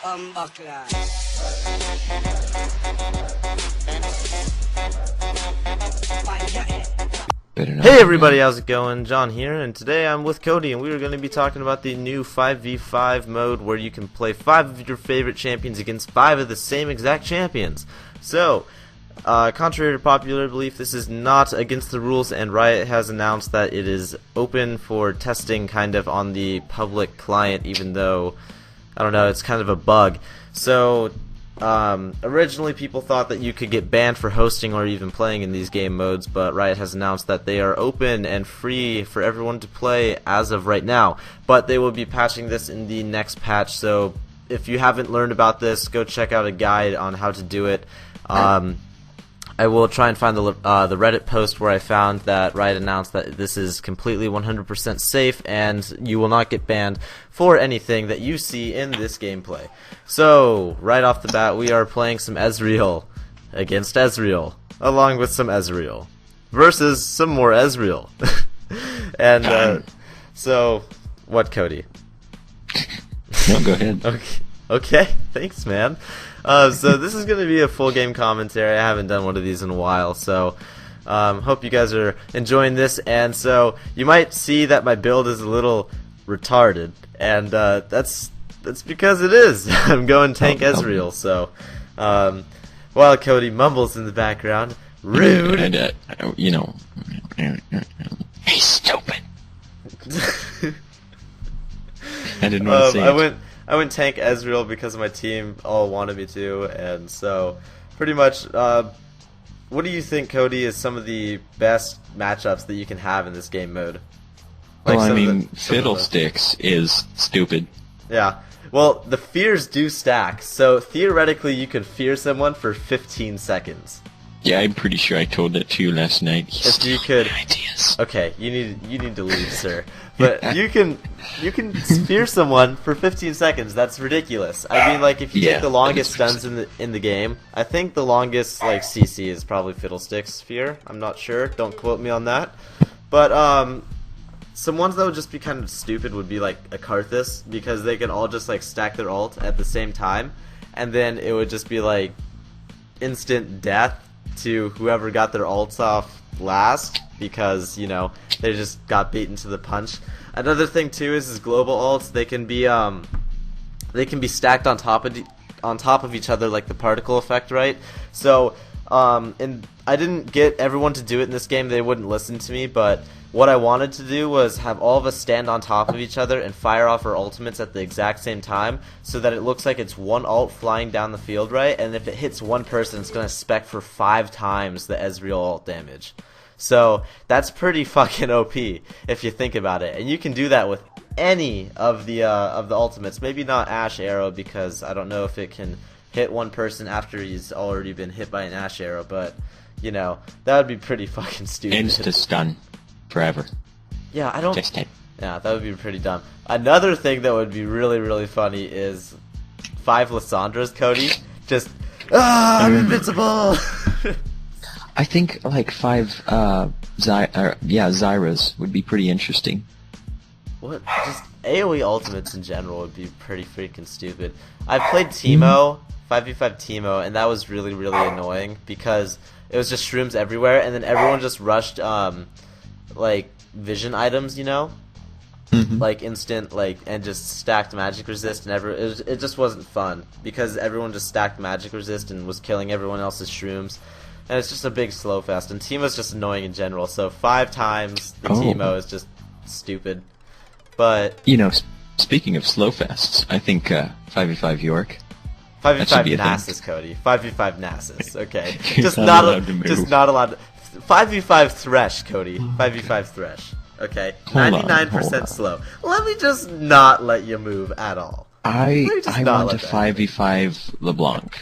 Hey everybody, how's it going? John here, and today I'm with Cody, and we are going to be talking about the new 5v5 mode where you can play 5 of your favorite champions against 5 of the same exact champions. So, contrary to popular belief, this is not against the rules, and Riot has announced that it is open for testing kind of on the public client, even though, I don't know, it's kind of a bug. So, originally people thought that you could get banned for hosting or even playing in these game modes, but Riot has announced that they are open and free for everyone to play as of right now. But they will be patching this in the next patch, so if you haven't learned about this, go check out a guide on how to do it. I will try and find the Reddit post where I found that Riot announced that this is completely 100% safe and you will not get banned for anything that you see in this gameplay. So, right off the bat, we are playing some EZREAL against EZREAL, along with some EZREAL, versus some more EZREAL. And, so, what, Cody? No, go ahead. Okay, thanks, man. So this is going to be a full game commentary. I haven't done one of these in a while, so hope you guys are enjoying this. And so you might see that my build is a little retarded, and that's because it is. I'm going tank EZREAL. So while Cody mumbles in the background, rude. And, you know, he's stupid. I didn't want to say it. I went tank EZREAL because my team all wanted me to, and so pretty much, what do you think, Cody, is some of the best matchups that you can have in this game mode? Like, well, I mean, Fiddlesticks is stupid. Yeah. Well, the fears do stack, so theoretically you could fear someone for 15 seconds. Yeah, I'm pretty sure I told that to you last night. If you could, ideas. Okay, you need to leave, sir. But you can spear someone for 15 seconds. That's ridiculous. I mean, like, if you take the longest stuns in the game, I think the longest like CC is probably Fiddlesticks Sphere. I'm not sure. Don't quote me on that. But some ones that would just be kind of stupid would be like a Karthus, because they can all just like stack their ult at the same time, and then it would just be like instant death to whoever got their ults off last, because, you know, they just got beaten to the punch. Another thing too is global ults. They can be stacked on top of each other, like the particle effect, right? So and I didn't get everyone to do it in this game. They wouldn't listen to me, but what I wanted to do was have all of us stand on top of each other and fire off our ultimates at the exact same time, so that it looks like it's one ult flying down the field, right? And if it hits one person, it's going to spec for 5 times the EZREAL ult damage. So that's pretty fucking OP if you think about it. And you can do that with any of the ultimates. Maybe not Ash Arrow, because I don't know if it can hit one person after he's already been hit by an Ash Arrow, but, you know, that would be pretty fucking stupid. Insta-stun. Forever. Yeah, I don't... Just hit. Yeah, that would be pretty dumb. Another thing that would be really, really funny is 5 Lissandras, Cody. Just, I'm invincible! I think, like, 5, Zyras would be pretty interesting. What? Just AoE ultimates in general would be pretty freaking stupid. I've played Teemo, 5v5 Teemo, and that was really, really annoying, because it was just shrooms everywhere, and then everyone just rushed, like, vision items, you know? Like, instant, like, and just stacked magic resist, and it just wasn't fun, because everyone just stacked magic resist and was killing everyone else's shrooms, and it's just a big slow fest, and Teemo's just annoying in general, so 5 times the Teemo is just stupid. But, you know, speaking of slow fests, I think 5v5 York. 5v5 Nasus, Cody. 5v5 Nasus, okay. Just not allowed to move. Just not allowed to... 5v5 Thresh, Cody. 5v5 Thresh. Okay. 99% slow. Let me just not let you move at all. I want to 5v5 LeBlanc.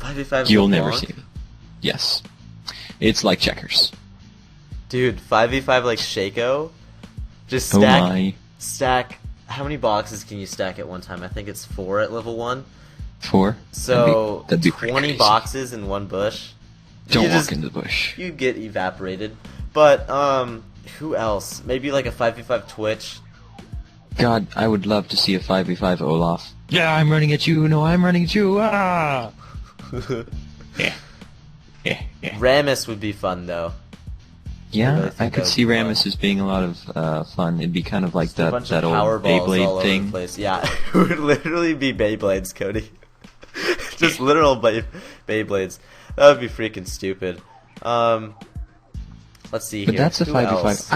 5v5 You'll LeBlanc? never see it. Yes. It's like checkers. Dude, 5v5 like Shaco? Just stack... How many boxes can you stack at one time? I think it's 4 at level 1. 4? So, that'd be 20 boxes in one bush. Don't walk in the bush. You get evaporated. But, who else? Maybe like a 5v5 Twitch. God, I would love to see a 5v5 Olaf. Yeah, I'm running at you. No, I'm running at you. Ah. Yeah. Rammus would be fun though. Yeah, I could see Rammus as being a lot of fun. It'd be kind of like that old Beyblade thing. Yeah, it would literally be Beyblades, Cody. Just literal Beyblades. That would be freaking stupid. Let's see here. But that's a Who 5v5. else?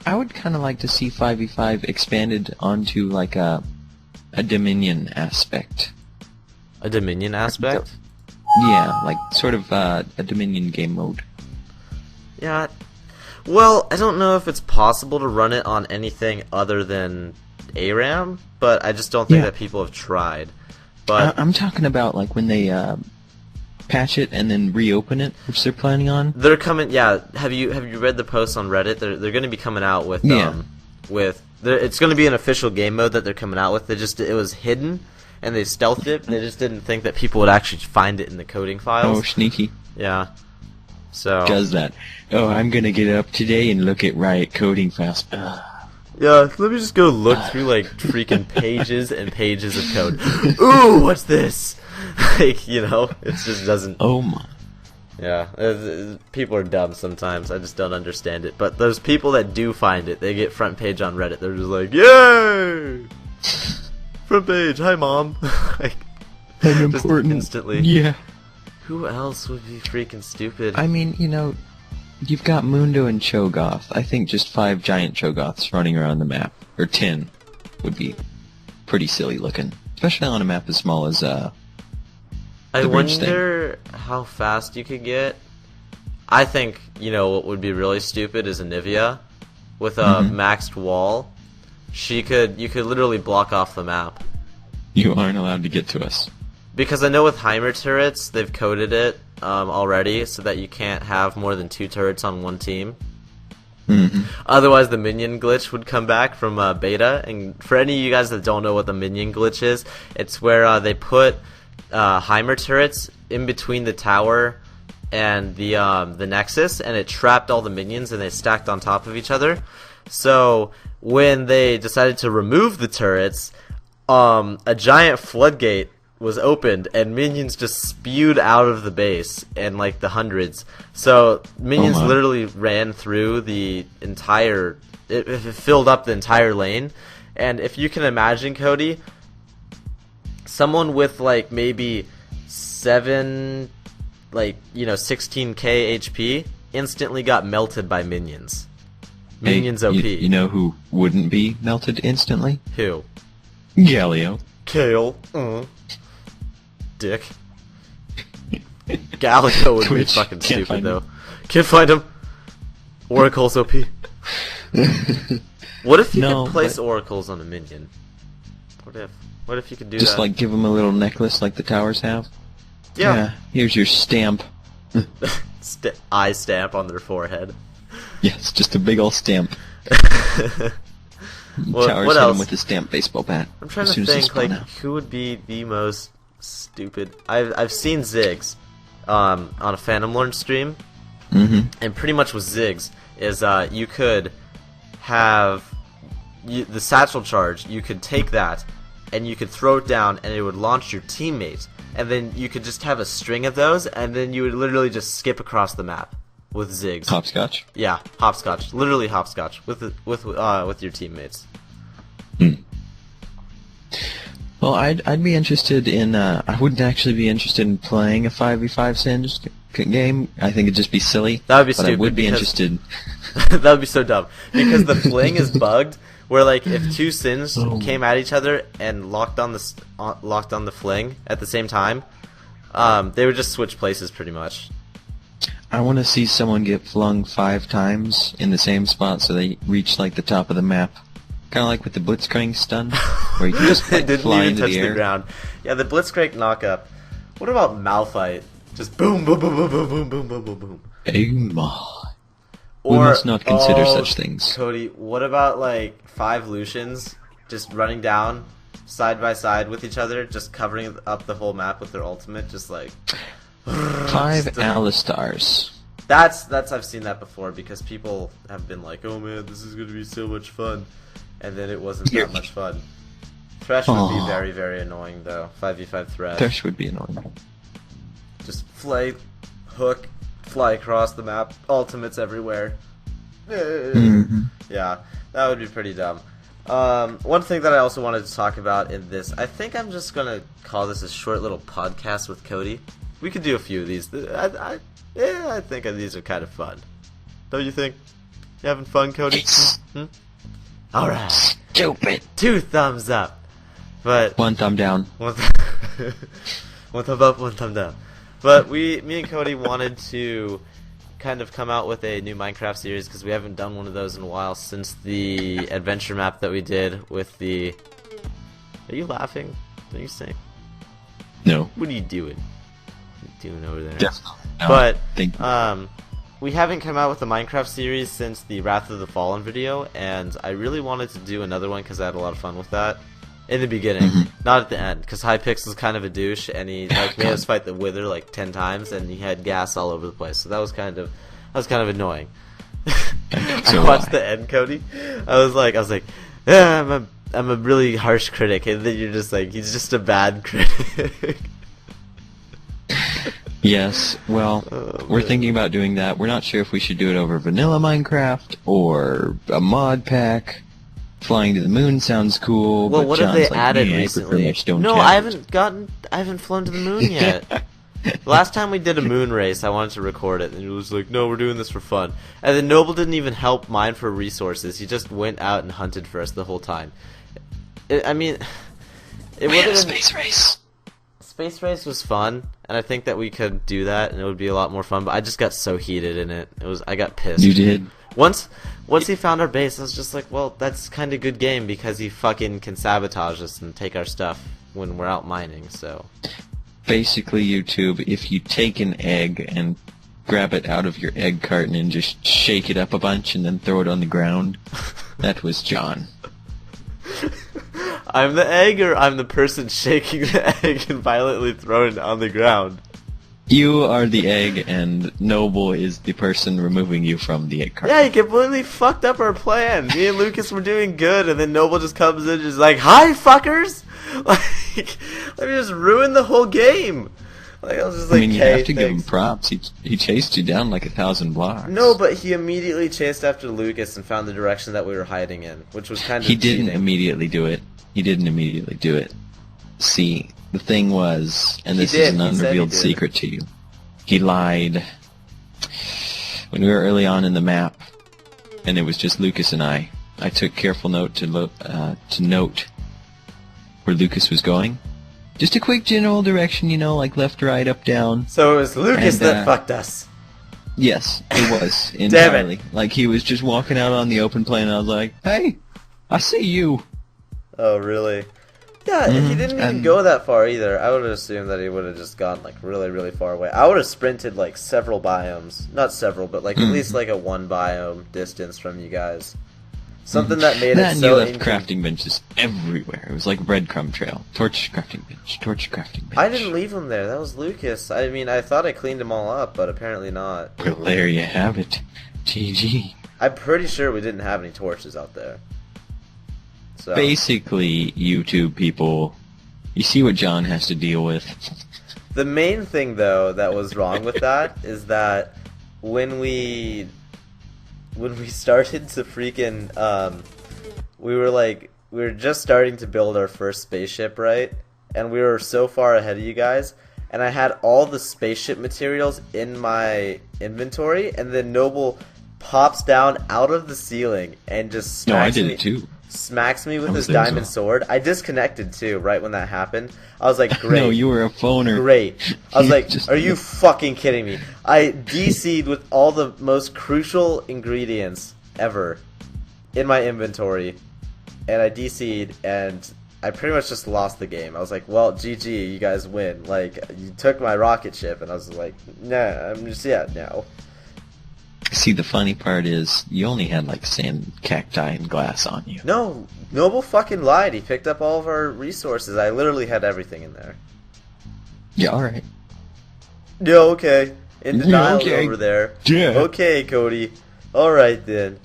I would kind of like to see 5v5 expanded onto like a Dominion aspect. A Dominion aspect? Yeah, like sort of a Dominion game mode. Yeah. Well, I don't know if it's possible to run it on anything other than ARAM, but I just don't think that people have tried. But I'm talking about like when they patch it and then reopen it, which they're planning on. They're coming. Yeah. Have you read the posts on Reddit? They're going to be coming out with it's going to be an official game mode that they're coming out with. It was hidden and they stealthed it. They just didn't think that people would actually find it in the coding files. Oh, sneaky. Yeah. So does that? Oh, I'm gonna get up today and look at Riot coding files. Yeah, let me just go look through like freaking pages and pages of code. Ooh, what's this? Like, you know, it just doesn't. Oh my. Yeah, people are dumb sometimes. I just don't understand it. But those people that do find it, they get front page on Reddit. They're just like, yay! Front page, hi mom. Like, I'm just important. Instantly. Yeah. Who else would be freaking stupid? I mean, you know, you've got Mundo and Cho'Gath. I think just 5 giant Cho'Gaths running around the map, or 10, would be pretty silly looking. Especially on a map as small as I wonder how fast you could get. I think, you know, what would be really stupid is Anivia with a maxed wall. You could literally block off the map. You aren't allowed to get to us. Because I know with Heimer turrets, they've coded it already so that you can't have more than 2 turrets on one team. Otherwise, the minion glitch would come back from beta. And for any of you guys that don't know what the minion glitch is, it's where they put Heimer turrets in between the tower and the Nexus, and it trapped all the minions, and they stacked on top of each other. So when they decided to remove the turrets, a giant floodgate was opened and minions just spewed out of the base in like the hundreds. So minions literally ran through the entire it filled up the entire lane. And if you can imagine, Cody, someone with like maybe 16k HP instantly got melted by minions. Minions OP. You know who wouldn't be melted instantly? Who? Galio. Kale. Dick. Galio would be fucking stupid though. Can't find him. Oracle's OP. What if you could place oracles on a minion? What if you could do that? Just like give them a little necklace like the towers have? Yeah. Here's your stamp. Eye stamp on their forehead. Yes, just a big old stamp. What hit else? him with a stamp baseball bat. I'm trying to think, like, who would be the most stupid. I've seen Ziggs on a Phantom Lord stream, and pretty much with Ziggs is you could have the satchel charge. You could take that and you could throw it down, and it would launch your teammate, and then you could just have a string of those, and then you would literally just skip across the map with Ziggs. Hopscotch. Yeah, hopscotch. Literally hopscotch with your teammates. Well, I'd be interested in. I wouldn't actually be interested in playing a 5v5 Singed game. I think it'd just be silly. That would be stupid. I would be interested. That would be so dumb because the fling is bugged. Where like if 2 Sins came at each other and locked on the fling at the same time, they would just switch places pretty much. I want to see someone get flung 5 times in the same spot so they reach like the top of the map. Kind of like with the Blitzcrank stun, where you can just like, fly into the air. Ground. Yeah, the Blitzcrank knockup. What about Malphite? Just boom, boom, boom, boom, boom, boom, boom, boom, boom, boom. Oh my. We must not consider such things. Cody, what about like 5 Lucians just running down side by side with each other, just covering up the whole map with their ultimate, just like 5 Alistars. That's I've seen that before because people have been like, "Oh man, this is gonna be so much fun," and then it wasn't that much fun. Thresh would be very, very annoying, though. 5v5 Thresh. Thresh would be annoying. Just flay, hook, fly across the map, ultimates everywhere. Yeah, that would be pretty dumb. One thing that I also wanted to talk about in this, I think I'm just gonna call this a short little podcast with Cody. We could do a few of these. I think these are kind of fun. Don't you think? You having fun, Cody? Alright. Stupid. 2 thumbs up. But 1 thumb down. 1 thumb up, 1 thumb down. But me and Cody wanted to kind of come out with a new Minecraft series because we haven't done one of those in a while since the adventure map that we did with the... Are you laughing? What are you saying? No. What are you doing? What are you doing over there? Definitely. No, But we haven't come out with a Minecraft series since the Wrath of the Fallen video, and I really wanted to do another one because I had a lot of fun with that. In the beginning, not at the end, because Hypixel's kind of a douche, and he made us fight the Wither like 10 times, and he had gas all over the place. So that was kind of annoying. I watched the end, Cody. I was like, yeah, I'm a really harsh critic, and then you're just like, he's just a bad critic. Yes, well, we're thinking about doing that. We're not sure if we should do it over vanilla Minecraft or a mod pack. Flying to the moon sounds cool. Well, but what John's have they like, added I recently? No, caverns." I haven't flown to the moon yet. Last time we did a moon race, I wanted to record it, and it was like, no, we're doing this for fun. And then Noble didn't even help mine for resources. He just went out and hunted for us the whole time. It would have been... Space race. Space race was fun, and I think that we could do that, and it would be a lot more fun. But I just got so heated in it. I got pissed. You did. Once he found our base, I was just like, well, that's kind of good game because he fucking can sabotage us and take our stuff when we're out mining. So basically, YouTube, if you take an egg and grab it out of your egg carton and just shake it up a bunch and then throw it on the ground, that was John. I'm the egg, or I'm the person shaking the egg and violently throwing it on the ground? You are the egg, and Noble is the person removing you from the egg carton. Yeah, he completely fucked up our plan. Me and Lucas were doing good, and then Noble just comes in and just like, hi, fuckers! Like, let me just ruin the whole game. Like, I was just like, you hey, have to give him props. He chased you down like 1,000 blocks. No, but he immediately chased after Lucas and found the direction that we were hiding in, which was kind of He didn't cheating. immediately do it. See, the thing was, and this is an unrevealed secret to you, he lied. When we were early on in the map, and it was just Lucas and I took careful note to note where Lucas was going. Just a quick general direction, like left, right, up, down. So it was Lucas that fucked us. Yes, it was, entirely. Damn it. Like, he was just walking out on the open plain, and I was like, hey, I see you. Oh, really? Yeah, he didn't even go that far either. I would have assumed that he would have just gone, like, really, really far away. I would have sprinted, like, several biomes. Not several, but, like, at least, like, a 1 biome distance from you guys. Something that made it so... you left crafting benches everywhere. It was like a breadcrumb trail. Torch crafting bench. Torch crafting bench. I didn't leave him there. That was Lucas. I mean, I thought I cleaned them all up, but apparently not. Well, there you have it. GG. I'm pretty sure we didn't have any torches out there. So. Basically, YouTube people, you see what John has to deal with. The main thing, though, that was wrong with that is that when we started to freaking, we were just starting to build our first spaceship, right? And we were so far ahead of you guys, and I had all the spaceship materials in my inventory, and then Noble pops down out of the ceiling and just smacks me. No, I did it too. Smacks me with his diamond sword. I disconnected too, right when that happened. I was like, great. No, you were a phoner. Great. I was like, are you fucking kidding me? I DC'd with all the most crucial ingredients ever in my inventory, and I DC'd, and I pretty much just lost the game. I was like, well, GG, you guys win. Like, you took my rocket ship, and I was like, nah, I'm just, no. See, the funny part is, you only had, like, sand, cacti, and glass on you. No, Noble fucking lied. He picked up all of our resources. I literally had everything in there. Yeah, alright. Yeah, okay. In denial over there. Yeah. Okay, Cody. Alright then.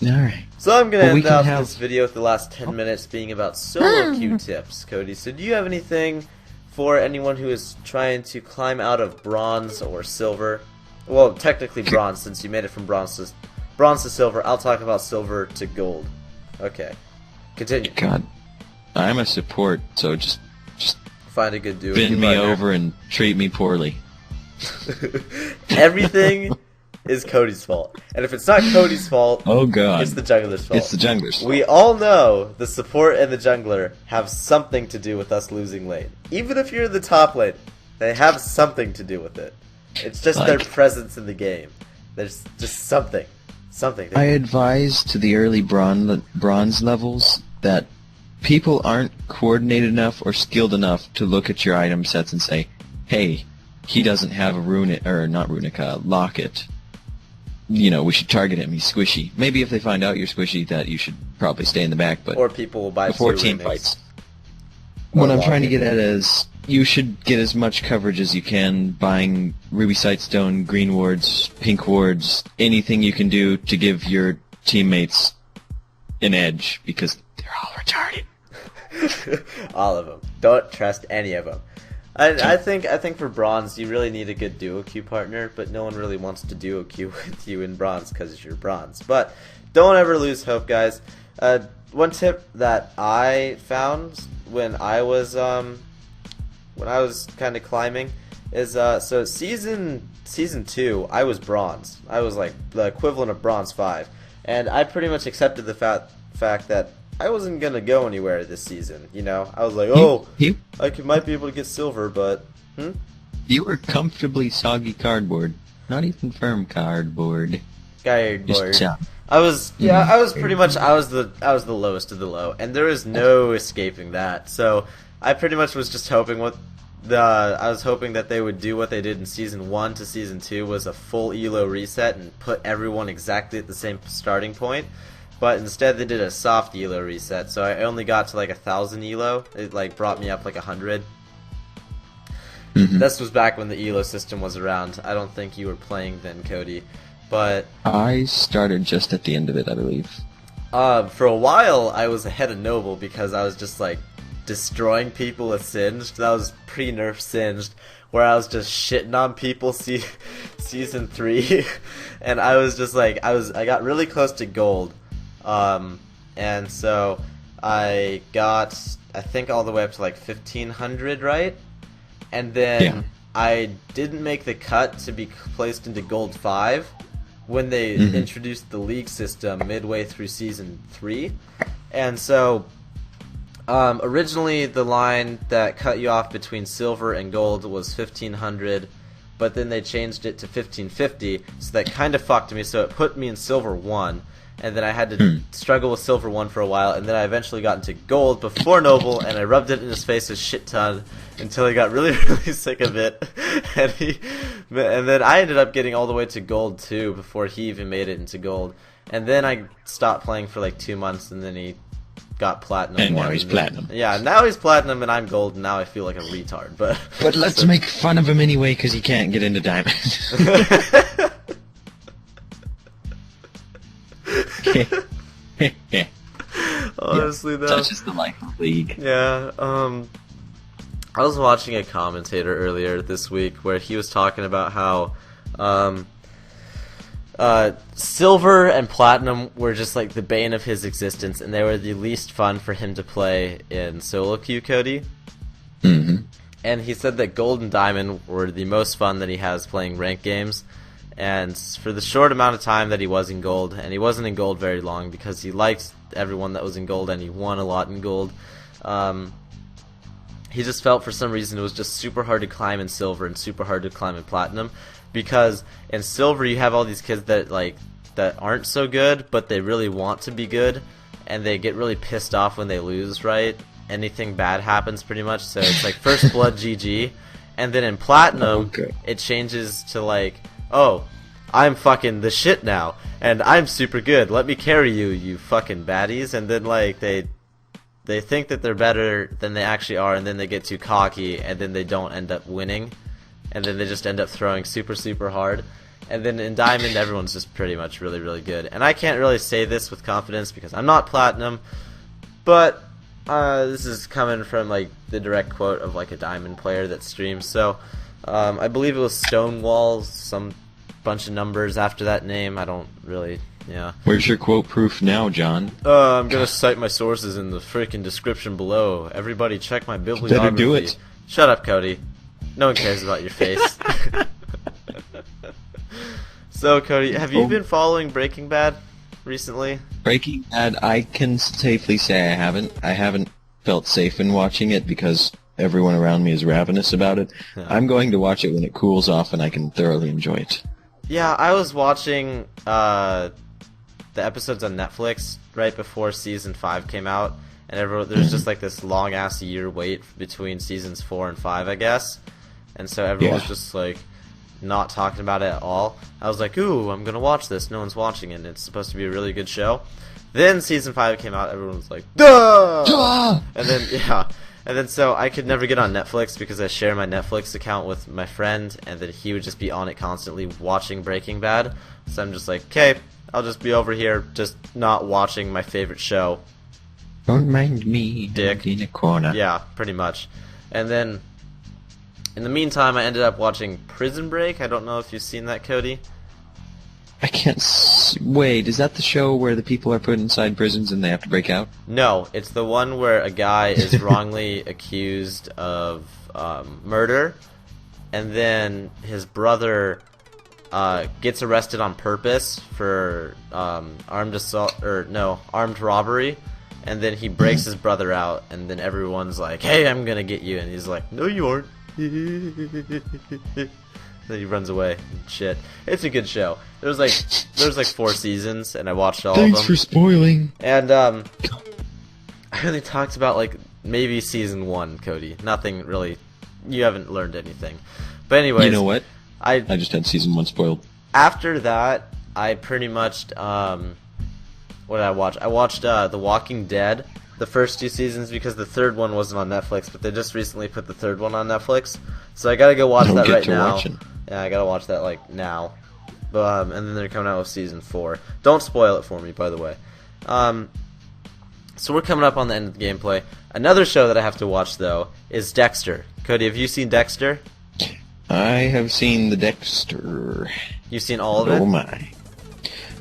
Alright. So I'm going to end out this video with the last 10 minutes being about solo queue tips, Cody. So do you have anything for anyone who is trying to climb out of bronze or silver? Well, technically bronze, since you made it from bronze to silver. I'll talk about silver to gold. Okay. Continue. God. I'm a support, so just find a good duo. Bend me over and treat me poorly. Everything is Cody's fault. And if it's not Cody's fault, oh God, it's the jungler's fault. It's the jungler's fault. We all know the support and the jungler have something to do with us losing lane. Even if you're in the top lane, they have something to do with it. It's just their presence in the game. There's just something. I advise to the early bronze levels that people aren't coordinated enough or skilled enough to look at your item sets and say, hey, he doesn't have a locket. You know, we should target him. He's squishy. Maybe if they find out you're squishy, that you should probably stay in the back. But or people will buy before team fights. What I'm trying to get at is you should get as much coverage as you can, buying Ruby Sightstone, green wards, pink wards, anything you can do to give your teammates an edge, because they're all retarded. All of them. Don't trust any of them. I think for bronze you really need a good duo queue partner, but no one really wants to duo queue with you in bronze because you're bronze. But don't ever lose hope, guys. One tip that I found when I was kind of climbing is so season 2 I was bronze. I was like the equivalent of bronze 5, and I pretty much accepted the fact that I wasn't gonna go anywhere this season. You know, I was like, I might be able to get silver, but you were comfortably soggy cardboard, not even firm cardboard. I was pretty much I was the lowest of the low, and there was no escaping that. So I pretty much was just hoping I was hoping that they would do what they did in season 1 to season 2, was a full elo reset and put everyone exactly at the same starting point. But instead they did a soft elo reset, so I only got to like 1,000 elo. It like brought me up like 100. This was back when the elo system was around. I don't think you were playing then, Cody. But I started just at the end of it, I believe. For a while I was ahead of Noble because I was just like destroying people with Singed. That was pre-nerf Singed, where I was just shitting on people season 3. And I was just like I got really close to gold. And so I got, I think, all the way up to like 1,500, right? And then I didn't make the cut to be placed into gold 5 when they introduced the league system midway through season 3. And so originally the line that cut you off between silver and gold was 1,500, but then they changed it to 1,550, so that kind of fucked me, so it put me in silver 1. And then I had to struggle with silver 1 for a while, and then I eventually got into gold before Noble, and I rubbed it in his face a shit ton until he got really, really sick of it. And then I ended up getting all the way to gold 2 before he even made it into gold. And then I stopped playing for like 2 months, and then he got platinum. And now he's platinum. Yeah, now he's platinum, and I'm gold, and now I feel like a retard. But let's make fun of him anyway, because he can't get into diamond. Honestly, though, that's just the life of League. Yeah. I was watching a commentator earlier this week where he was talking about how silver and platinum were just like the bane of his existence, and they were the least fun for him to play in solo queue, Cody. And he said that gold and diamond were the most fun that he has playing ranked games. And for the short amount of time that he was in gold, and he wasn't in gold very long because he liked everyone that was in gold and he won a lot in gold, he just felt for some reason it was just super hard to climb in silver and super hard to climb in platinum, because in silver you have all these kids that aren't so good, but they really want to be good, and they get really pissed off when they lose, right? Anything bad happens pretty much, so it's like first blood GG, and then in platinum it changes to like, oh, I'm fucking the shit now, and I'm super good, let me carry you, you fucking baddies. And then like they think that they're better than they actually are, and then they get too cocky, and then they don't end up winning, and then they just end up throwing super, super hard. And then in Diamond, everyone's just pretty much really, really good. And I can't really say this with confidence because I'm not Platinum, but this is coming from like the direct quote of like a Diamond player that streams. So I believe it was Stonewall, some bunch of numbers after that name. I don't really, yeah. Where's your quote proof now, John? I'm gonna cite my sources in the freaking description below. Everybody check my bibliography. Better do it. Shut up, Cody. No one cares about your face. So, Cody, have you been following Breaking Bad recently? Breaking Bad, I can safely say I haven't. I haven't felt safe in watching it because everyone around me is ravenous about it. Yeah. I'm going to watch it when it cools off and I can thoroughly enjoy it. Yeah, I was watching the episodes on Netflix right before Season 5 came out, and there's just like this long-ass year wait between Seasons 4 and 5, I guess. And so everyone's just like not talking about it at all. I was like, ooh, I'm gonna watch this. No one's watching it, and it's supposed to be a really good show. Then Season 5 came out, everyone was like, duh! Duh! And then so I could never get on Netflix because I share my Netflix account with my friend, and then he would just be on it constantly watching Breaking Bad. So I'm just like, okay, I'll just be over here just not watching my favorite show. Don't mind me, dick. In a corner. Yeah, pretty much. And then in the meantime, I ended up watching Prison Break. I don't know if you've seen that, Cody. I can't wait, is that the show where the people are put inside prisons and they have to break out? No, it's the one where a guy is wrongly accused of murder, and then his brother gets arrested on purpose for armed robbery, and then he breaks his brother out, and then everyone's like, hey, I'm gonna get you, and he's like, no you aren't. Then he runs away and shit. It's a good show. There's like 4 seasons, and I watched all of them. Thanks for spoiling. And I only talked about like maybe season 1, Cody. Nothing really. You haven't learned anything. But anyways, you know what? I just had season 1 spoiled. After that, I pretty much what did I watch? I watched The Walking Dead, the first 2 seasons, because the third one wasn't on Netflix, but they just recently put the third one on Netflix. So I gotta go watch that right now. Yeah, I gotta watch that like now. And then they're coming out with season 4. Don't spoil it for me, by the way. So we're coming up on the end of the gameplay. Another show that I have to watch though is Dexter. Cody, have you seen Dexter? I have seen the Dexter. You've seen all of it? Oh my.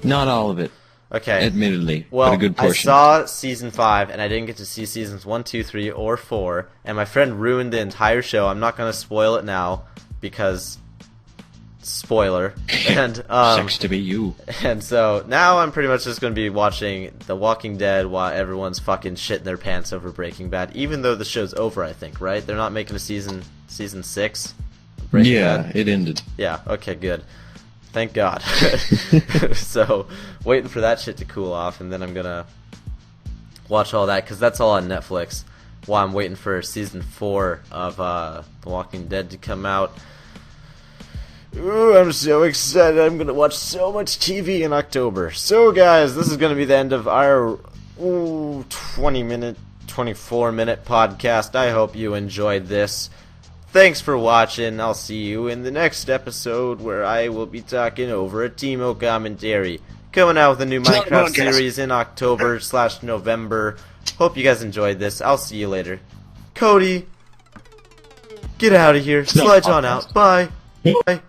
Not all of it. Okay. Admittedly, well, but a good portion. I saw season 5, and I didn't get to see seasons 1, 2, 3, or 4, and my friend ruined the entire show. I'm not going to spoil it now, because spoiler. And sucks to be you. And so now I'm pretty much just going to be watching The Walking Dead while everyone's fucking shitting their pants over Breaking Bad, even though the show's over, I think, right? They're not making a season 6? Yeah, it ended. Yeah, okay, good. Thank God. So, waiting for that shit to cool off, and then I'm gonna watch all that, because that's all on Netflix, while I'm waiting for season 4 of The Walking Dead to come out. Ooh, I'm so excited. I'm gonna watch so much TV in October. So, guys, this is gonna be the end of our 20-minute, 24-minute podcast. I hope you enjoyed this. Thanks for watching. I'll see you in the next episode, where I will be talking over a Teemo commentary. Coming out with a new Minecraft series in October/November. Hope you guys enjoyed this. I'll see you later. Cody, get out of here. Slide on out. Bye. Bye.